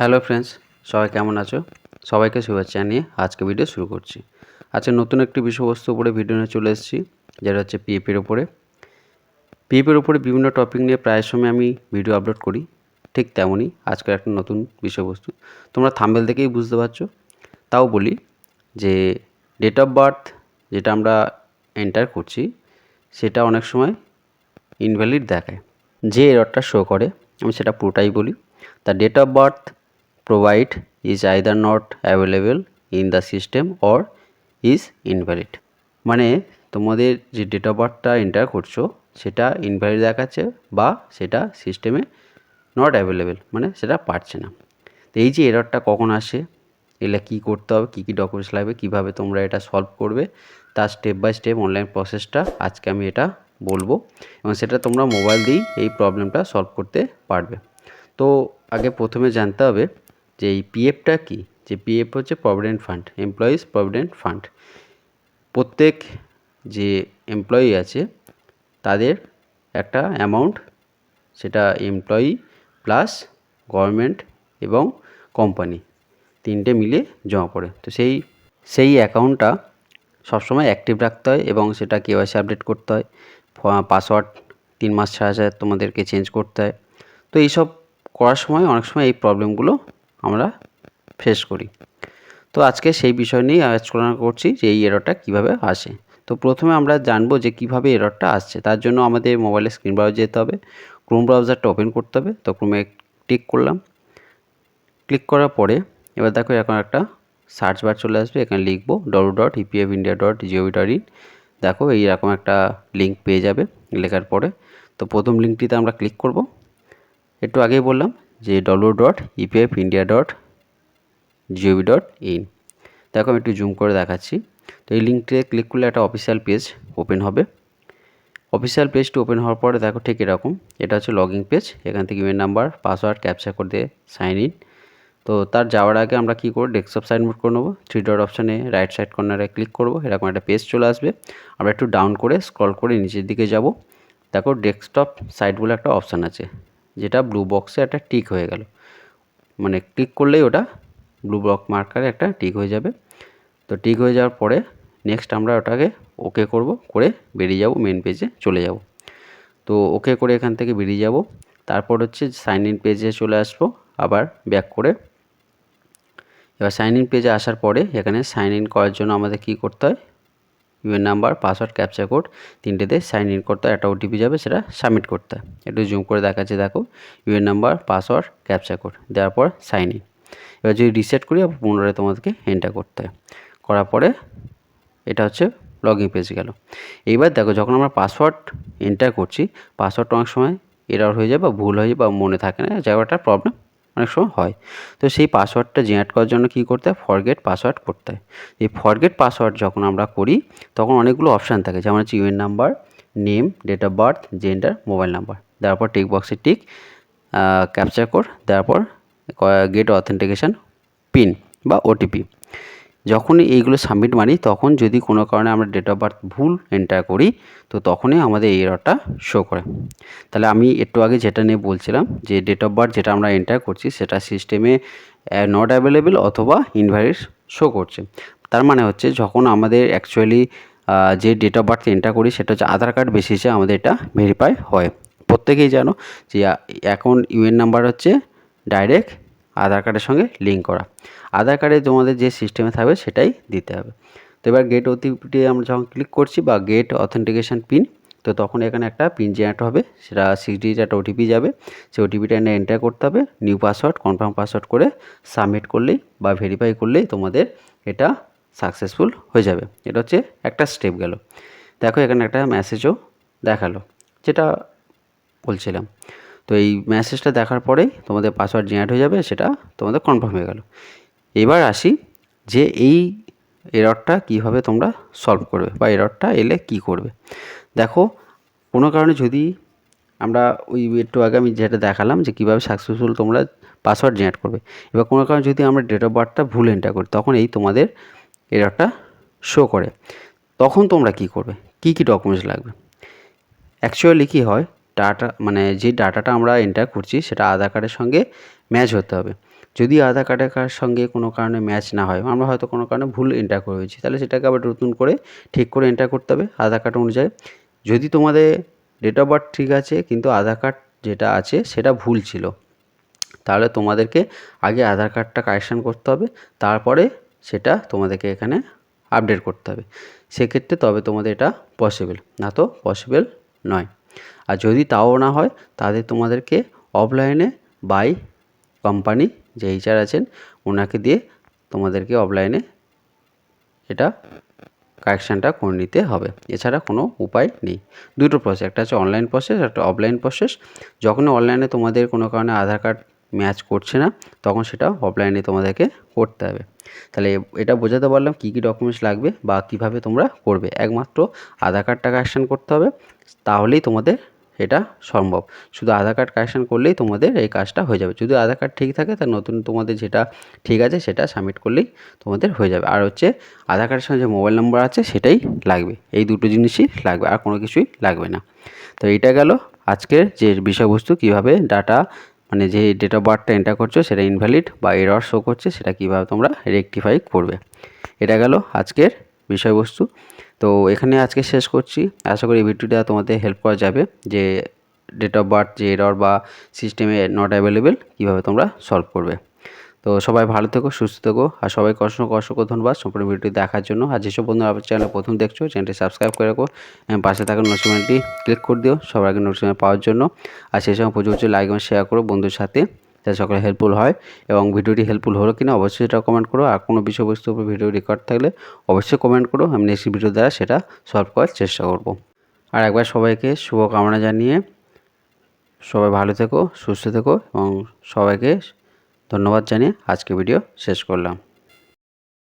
Hello friends, সবাই কেমন আছো? সবাইকে শুভেচ্ছা জানিয়ে আজকে ভিডিও শুরু করছি। আজকে নতুন একটি বিষয়বস্তুর উপরে ভিডিও নিয়ে চলে এসেছি, যেটা হচ্ছে পিএফের উপরে। পিএফের উপরে বিভিন্ন টপিক নিয়ে প্রায় সময় আমি ভিডিও আপলোড করি, ঠিক তেমনই আজকের একটা নতুন বিষয়বস্তু। তোমরা থাম্বনেল থেকেই বুঝতে পারছো। তাও বলি যে ডেট অফ বার্থ যেটা আমরা এন্টার করছি সেটা অনেক সময় ইনভ্যালিড দেখায়। যে এররটা শো করে আমি সেটা পুরোটাই বলি। The date of birth provide is either not available in the system or is invalid। মানে তোমাদের যে ডেট অফ বার্থটা এন্টার করছো সেটা ইনভ্যালিড দেখাচ্ছে বা সেটা সিস্টেমে নট অ্যাভেলেবেল, মানে সেটা পারছে না। তো এই যে এররটা কখন আসে, এগুলো কী করতে হবে, কী কী ডকুমেন্টস লাগবে, কীভাবে তোমরা এটা সলভ করবে, তার স্টেপ বাই স্টেপ অনলাইন প্রসেসটা আজকে আমি এটা বলবো, এবং সেটা তোমরা মোবাইল দিয়েই এই প্রবলেমটা সলভ করতে পারবে। তো আগে প্রথমে জানতে হবে যে এই পিএফটা কী। যে পিএফ হচ্ছে provident fund, employees provident fund. প্রত্যেক যে এমপ্লয়ি আছে তাদের একটা অ্যামাউন্ট, সেটা এমপ্লয়ি প্লাস গভর্নমেন্ট এবং কোম্পানি তিনটে মিলে জমা পড়ে। তো সেই অ্যাকাউন্টটা সবসময় অ্যাক্টিভ রাখতে হয় এবং সেটা কেওয়াইসি আপডেট করতে হয়। পাসওয়ার্ড 3 মাস ছাড়া তোমাদেরকে চেঞ্জ করতে হয়। তো এইসব করার সময় অনেক সময় এই প্রবলেমগুলো আমরা ফেস করি। তো আজকে সেই বিষয় নিয়েই আলোচনা করছি যে এই এররটা কীভাবে আসে। তো প্রথমে আমরা জানবো যে কীভাবে এররটা আসছে। তার জন্য আমাদের মোবাইলে স্ক্রিন ব্রাউজার যেতে হবে, ক্রোম ব্রাউজারটা ওপেন করতে হবে। তো ক্রোমে ক্লিক করলাম। ক্লিক করার পরে এবার দেখো এখন একটা সার্চ বার চলে আসবে, এখানে লিখবো www.epfindia.gov.in। দেখো এইরকম একটা লিঙ্ক পেয়ে যাবে লেখার পরে। তো প্রথম লিঙ্কটিতে আমরা ক্লিক করব। একটু আগেই বললাম যে www.epfindia.gov.in। দেখো আমি একটু জুম করে দেখাচ্ছি। তো এই লিঙ্কটিতে ক্লিক করলে একটা অফিসিয়াল পেজ ওপেন হবে। অফিসিয়াল পেজটি ওপেন হওয়ার পরে দেখো ঠিক এরকম, এটা হচ্ছে লগইন পেজ। এখান থেকে email number, password, captcha code দিয়ে সাইন ইন। তো তার যাওয়ার আগে আমরা কী করব, ডেস্কটপ সাইড মোড করে নেবো। 3 ডট অপশানে রাইট সাইড কর্নারে ক্লিক করব, এরকম একটা পেজ চলে আসবে। আমরা একটু ডাউন করে স্ক্রল করে নিচের দিকে যাব। দেখো ডেস্কটপ সাইট বলে একটা অপশান আছে, যেটা ব্লু বক্সে একটা টিক হয়ে গেল, মানে ক্লিক করলেই ওটা ব্লু ব্লক মার্কারে একটা টিক হয়ে যাবে। তো টিক হয়ে যাওয়ার পরে নেক্সট আমরা ওটাকে ওকে করব, করে বেরিয়ে যাব, মেন পেজে চলে যাব। তো ওকে করে এখান থেকে বেরিয়ে যাব। তারপর হচ্ছে সাইন ইন পেজে চলে আসবো, আবার ব্যাক করে। এবার সাইন ইন পেজে আসার পরে এখানে সাইন ইন করার জন্য আমাদের কী করতে হয়, UN number, password, captcha code তিনটে দিয়ে সাইন ইন করতে হয়। একটা ওটিপি যাবে, সেটা সাবমিট করতে হয়। একটু জুম করে দেখাচ্ছে, দেখো UN number, password, captcha code দেওয়ার পর সাইন ইন। এবার যদি রিসেট করি আবার পুনরায় তোমাদেরকে এন্টার করতে হয়। করার পরে এটা হচ্ছে লগইন পেজ গেল। এইবার দেখো যখন আমরা পাসওয়ার্ড এন্টার করছি, পাসওয়ার্ডটা অনেক সময় এরর হয়ে যায় বা ভুল হয়ে যায় বা মনে থাকে না, জায়গাটা প্রবলেম অনেক সময় হয়। তো সেই পাসওয়ার্ডটা জেনারেট করার জন্য কী করতে হয়, ফরগেট পাসওয়ার্ড করতে হয়। এই ফরগেট পাসওয়ার্ড যখন আমরা করি তখন অনেকগুলো অপশান থাকে, যেমন হচ্ছে UN number, name, date of birth, gender, mobile number দেওয়ার পর টিক বক্সে টিক, ক্যাপচা কোড দেওয়ার পর গেট অথেন্টিকেশন পিন বা ওটিপি। যখনই এইগুলো সাবমিট মারি তখন যদি কোনো কারণে আমরা ডেট অফ বার্থ ভুল এন্টার করি তো তখনই আমাদের এই এররটা শো করে। তাহলে আমি একটু আগে যেটা নিয়ে বলছিলাম যে ডেট অফ বার্থ যেটা আমরা এন্টার করছি সেটা সিস্টেমে নট অ্যাভেলেবেল অথবা ইনভ্যালিড শো করছে। তার মানে হচ্ছে যখন আমাদের অ্যাকচুয়ালি যে ডেট অফ বার্থ এন্টার করি সেটা হচ্ছে আধার কার্ড বেসিসে আমাদের এটা ভেরিফাই হয়। প্রত্যেকেই জানো যে এখন ইউএন নাম্বার হচ্ছে ডাইরেক্ট আধার কার্ডের সঙ্গে লিঙ্ক করা। আধার কার্ডে তোমাদের যে সিস্টেমে থাকবে সেটাই দিতে হবে। তো এবার গেট ওটিপি আমরা যখন ক্লিক করছি বা গেট অথেন্টিকেশন পিন, তো তখন এখানে একটা পিন জেনারেট হবে, সেটা 6 ডিজিট একটা ওটিপি যাবে। সেই ওটিপিটা এন্টার করতে হবে, নিউ পাসওয়ার্ড, কনফার্ম পাসওয়ার্ড করে সাবমিট করলেই বা ভেরিফাই করলেই তোমাদের এটা সাকসেসফুল হয়ে যাবে। এটা হচ্ছে একটা স্টেপ গেল। দেখো এখানে একটা মেসেজও দেখালো, যেটা বলছিলাম। তো এই মেসেজটা দেখার পরেই তোমাদের পাসওয়ার্ড জেনারেট হয়ে যাবে, সেটা তোমাদের কনফার্ম হয়ে গেল। এবার আসি যে এই এররটা কীভাবে তোমরা সলভ করবে বা এররটা এলে কী করবে। দেখো কোনো কারণে যদি আমরা ওই একটু আগে আমি যেটা দেখালাম যে কীভাবে সাকসেসফুল তোমরা পাসওয়ার্ড জেনারেট করবে, এবার কোনো কারণে যদি আমরা ডেট অফ বার্থটা ভুল এন্টার করি তখন এই তোমাদের এররটা শো করে। তখন তোমরা কী করবে, কী কী ডকুমেন্টস লাগবে। অ্যাকচুয়ালি কী হয়, ডাটা মানে যে ডাটাটা আমরা এন্টার করছি সেটা আধার কার্ডের সঙ্গে ম্যাচ হতে হবে। যদি আধার কার্ডের সঙ্গে কোনো কারণে ম্যাচ না হয়, আমরা হয়তো কোনো কারণে ভুল এন্টার করেছি, তাহলে সেটাকে আবার নতুন করে ঠিক করে এন্টার করতে হবে আধার কার্ড অনুযায়ী। যদি তোমাদের ডেট অফ বার্থ ঠিক আছে কিন্তু আধার কার্ড যেটা আছে সেটা ভুল ছিল, তাহলে তোমাদেরকে আগে আধার কার্ডটা কারেকশান করতে হবে, তারপরে সেটা তোমাদেরকে এখানে আপডেট করতে হবে। সেক্ষেত্রে তবে তোমাদের এটা পসিবল, না তো পসিবল নয়। আর যদি তাও না হয় তাহলে তোমাদেরকে অফলাইনে বাই কোম্পানি যে এইচআর আছেন ওনাকে দিয়ে তোমাদেরকে অফলাইনে এটা কারেকশানটা করে নিতে হবে, এছাড়া কোনো উপায় নেই। দুটো প্রসেস, একটা হচ্ছে অনলাইন প্রসেস, একটা অফলাইন প্রসেস। যখন অনলাইনে তোমাদের কোনো কারণে আধার কার্ড ম্যাচ করছে না, তখন সেটা অফলাইনে তোমাদেরকে করতে হবে। তাহলে এটা বোঝাতে পারলাম কী কী ডকুমেন্টস লাগবে বা কীভাবে তোমরা করবে। একমাত্র আধার কার্ডটা কারেকশান করতে হবে, তাহলেই তোমাদের এটা সম্ভব। শুধু আধার কার্ড কারেকশান করলেই তোমাদের এই কাজটা হয়ে যাবে। যদি আধার কার্ড ঠিক থাকে তা নতুন তোমাদের যেটা ঠিক আছে সেটা সাবমিট করলেই তোমাদের হয়ে যাবে। আর হচ্ছে আধার কার্ডের সঙ্গে যে মোবাইল নম্বর আছে সেটাই লাগবে, এই দুটো জিনিসই লাগবে, আর কোনো কিছুই লাগবে না। তো এইটা গেল আজকের যে বিষয়বস্তু, কীভাবে ডাটা মানে যে ডেট অফ বার্থটা এন্টার করছো সেটা ইনভ্যালিড বা এরর শো করছে সেটা কীভাবে তোমরা রেকটিফাই করবে। এটা গেল আজকের বিষয়বস্তু। তো এখানে আজকে শেষ করছি। আশা করি এই ভিডিওটা তোমাদের হেল্প করা যাবে যে ডেট অফ বার্থ যে এরর বা সিস্টেমে নট অ্যাভেলেবেল কীভাবে তোমরা সলভ করবে। তো সবাই ভালো থেকো, সুস্থ থেকো, আর সবাইকে অসংখ্য অসংখ্য ধন্যবাদ সম্পূর্ণ ভিডিওটি দেখার জন্য। আর যেসব বন্ধুরা আমার চ্যানেল প্রথম দেখছো চ্যানেলটি সাবস্ক্রাইব করে রাখো, পাশে থাকা নোটিফিকেশনটি ক্লিক করে দিও সবার আগে নোটিফিকেশন পাওয়ার জন্য। আর সেই সময় প্রচুর লাইক এবং শেয়ার করো বন্ধুর সাথে, যাতে সকলে হেল্পফুল হয়। এবং ভিডিওটি হেল্পফুল হলো কিনা অবশ্যই সেটা কমেন্ট করো। আর কোনো বিষয়বস্তুর উপর ভিডিও রেকর্ড থাকলে অবশ্যই কমেন্ট করো, আমি নেক্সট ভিডিও দ্বারা সেটা সলভ করার চেষ্টা করব। আর একবার সবাইকে শুভকামনা জানিয়ে সবাই ভালো থেকো, সুস্থ থেকো এবং সবাইকে ধন্যবাদ জানিয়ে আজকে ভিডিও শেষ করলাম।